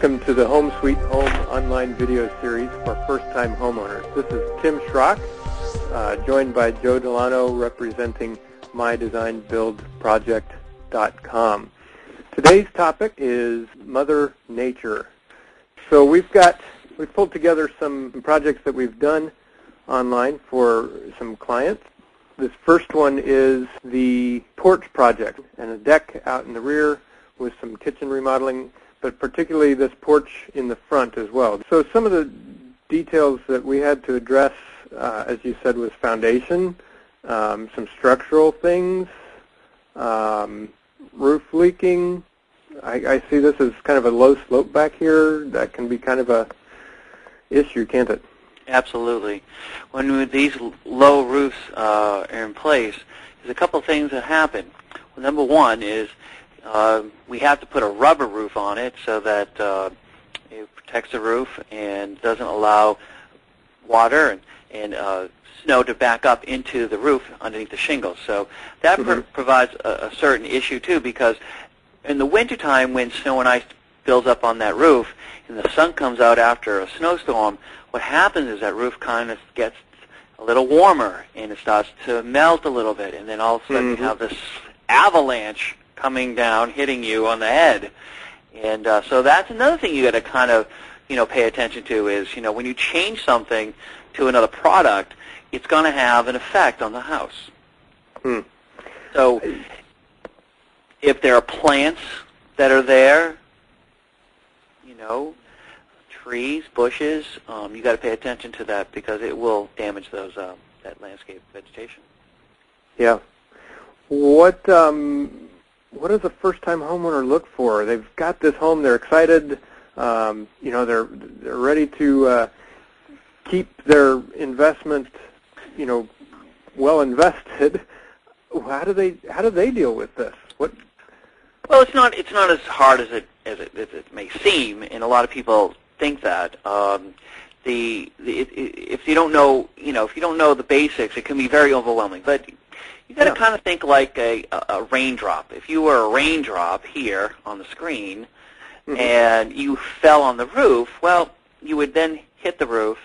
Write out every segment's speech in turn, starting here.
Welcome to the Home Sweet Home online video series for first-time homeowners. This is Tim Schrock, joined by Joe Dellanno, representing MyDesignBuildProject.com. Today's topic is Mother Nature. So we've pulled together some projects that we've done online for some clients. This first one is the porch project and a deck out in the rear with some kitchen remodeling, but particularly this porch in the front as well. So some of the details that we had to address, as you said, was foundation, some structural things, roof leaking. I see this as kind of a low slope back here. That can be kind of a issue, can't it? Absolutely. When these low roofs are in place, there's a couple things that happen. Well, number one is we have to put a rubber roof on it so that it protects the roof and doesn't allow water and snow to back up into the roof underneath the shingles. So that provides a certain issue too, because in the wintertime when snow and ice builds up on that roof and the sun comes out after a snowstorm, what happens is that roof kind of gets a little warmer and it starts to melt a little bit, and then all of a sudden you have this avalanche coming down, hitting you on the head. And so that's another thing you got to kind of, pay attention to is, when you change something to another product, it's going to have an effect on the house. So if there are plants that are there, trees, bushes, you got to pay attention to that because it will damage those that landscape vegetation. Yeah. What does a first-time homeowner look for? They've got this home, they're excited, they're ready to keep their investment, well invested. How do they deal with this? What? Well, it's not as hard as it may seem, and a lot of people think that. If you don't know, if you don't know the basics, it can be very overwhelming. But you got to kind of think like a raindrop. If you were a raindrop here on the screen and you fell on the roof, well, you would then hit the roof,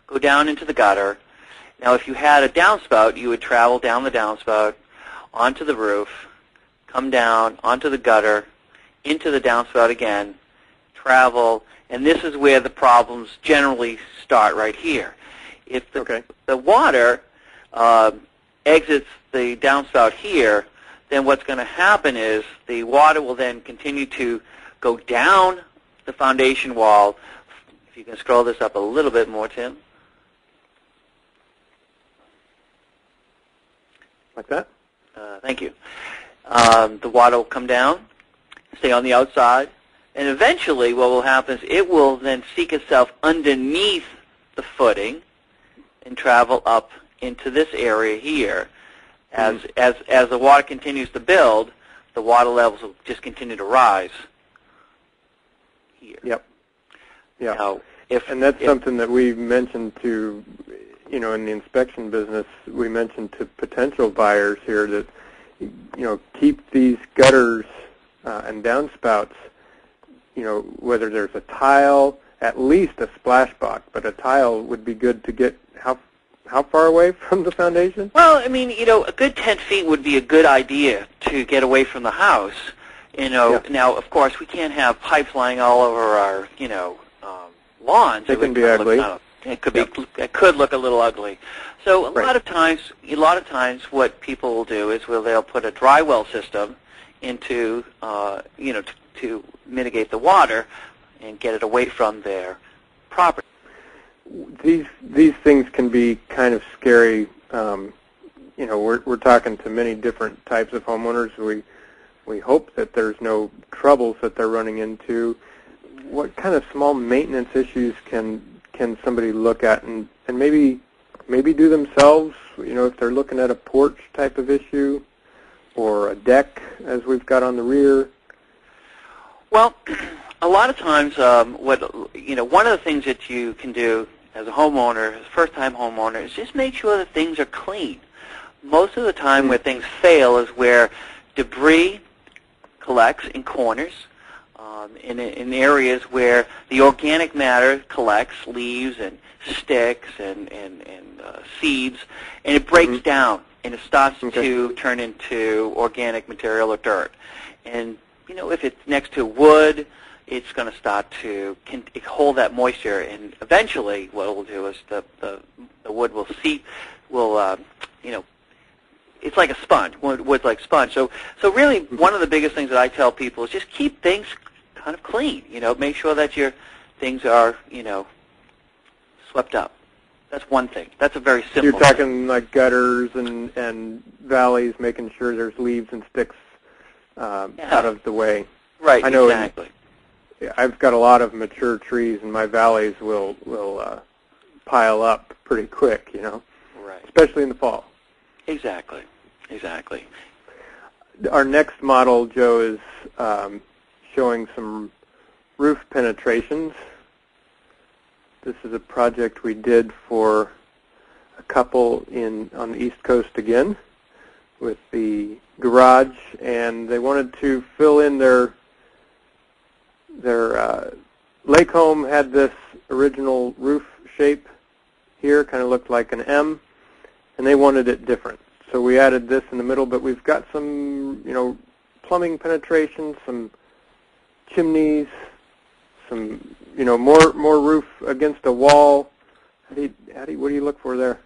go down into the gutter. Now, if you had a downspout, you would travel down the downspout onto the roof, come down onto the gutter, into the downspout again, travel, and this is where the problems generally start right here. If the water exits the downspout here, then what's going to happen is the water will then continue to go down the foundation wall. If you can scroll this up a little bit more, Tim. Like that? Thank you. The water will come down, stay on the outside, and eventually what will happen is it will then seek itself underneath the footing and travel up into this area here. As the water continues to build, the water levels will just continue to rise here. Yep. Yeah. Now, and that's something that we mentioned to, in the inspection business, we mentioned to potential buyers here that, keep these gutters and downspouts, whether there's a tile, at least a splash box, but a tile would be good to get how far away from the foundation? Well, I mean, a good 10 feet would be a good idea to get away from the house. Now, of course, we can't have pipes lying all over our, lawns. It can be ugly. It could look a little ugly. So a lot of times, what people will do is they'll put a dry well system into, to mitigate the water and get it away from their property. These things can be kind of scary. We're talking to many different types of homeowners. We hope that there's no troubles that they're running into. What kind of small maintenance issues can somebody look at and maybe do themselves? If they're looking at a porch type of issue or a deck, as we've got on the rear. Well, a lot of times, one of the things that you can do as a homeowner, as a first-time homeowner, is just make sure that things are clean. Most of the time where things fail is where debris collects in corners. in areas where the organic matter collects, leaves and sticks and seeds, and it breaks down, and it starts to turn into organic material or dirt. And, you know, if it's next to wood, it's going to start to hold that moisture, and eventually what it will do is the wood will seep, you know, it's like a sponge. Wood's like sponge. So really, one of the biggest things that I tell people is just keep things kind of clean. You know, make sure that your things are, you know, swept up. That's one thing. That's a very simple. You're talking like gutters and valleys, making sure there's leaves and sticks out of the way. Right. I know. Exactly. I've got a lot of mature trees, and my valleys will pile up pretty quick. You know. Right. Especially in the fall. Exactly. Exactly. Our next model, Joe, is showing some roof penetrations. This is a project we did for a couple on the East Coast again with the garage, and they wanted to fill in their lake home had this original roof shape here, kind of looked like an M, and they wanted it different. So we added this in the middle, but we've got some, you know, plumbing penetration, some chimneys, some, you know, more roof against a wall. What do you look for there?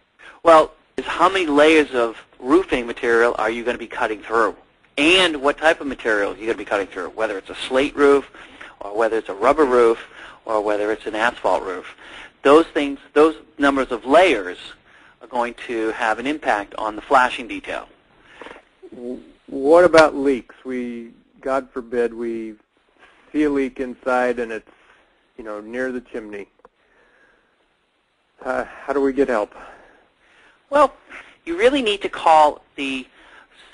Well, is how many layers of roofing material are you going to be cutting through, and what type of material are you going to be cutting through, whether it's a slate roof or whether it's a rubber roof or whether it's an asphalt roof. Those things, those numbers of layers are going to have an impact on the flashing detail. What about leaks? God forbid, we see a leak inside and it's, you know, near the chimney. How do we get help? Well, you really need to call the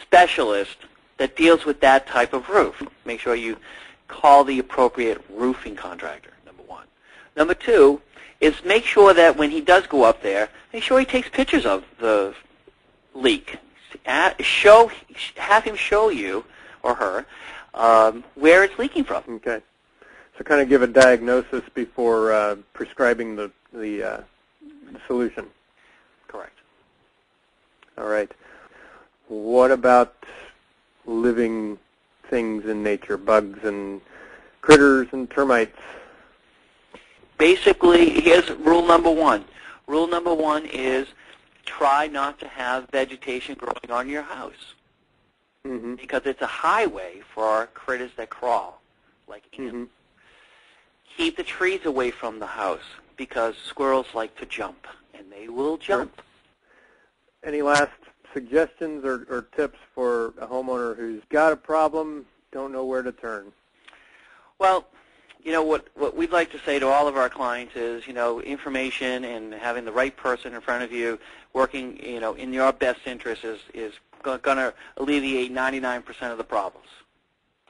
specialist that deals with that type of roof. Make sure you call the appropriate roofing contractor, number one. Number two is make sure that when he does go up there, make sure he takes pictures of the leak. Have him show you or her where it's leaking from. Okay. So kind of give a diagnosis before prescribing the solution. Correct. All right. What about living things in nature, bugs and critters and termites? Basically, here's rule number one. Rule number one is try not to have vegetation growing on your house because it's a highway for critters that crawl, like ants. Keep the trees away from the house because squirrels like to jump, and they will jump. Sure. Any last suggestions or tips for a homeowner who's got a problem, don't know where to turn? Well, you know, what we'd like to say to all of our clients is, you know, information and having the right person in front of you working, you know, in your best interest is going to alleviate 99% of the problems.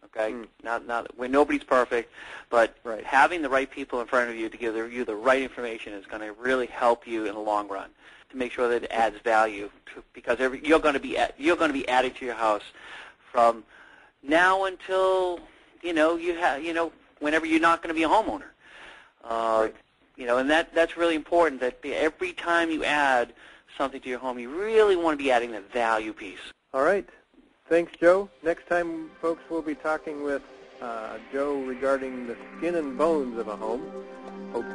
Okay? Not where nobody's perfect, but having the right people in front of you to give you the right information is going to really help you in the long run to make sure that it adds value because you're going to be adding to your house from now until whenever you're not going to be a homeowner. You know, and that's really important that every time you add something to your home, you really want to be adding that value piece. All right. Thanks, Joe. Next time, folks, we'll be talking with Joe regarding the skin and bones of a home. Hope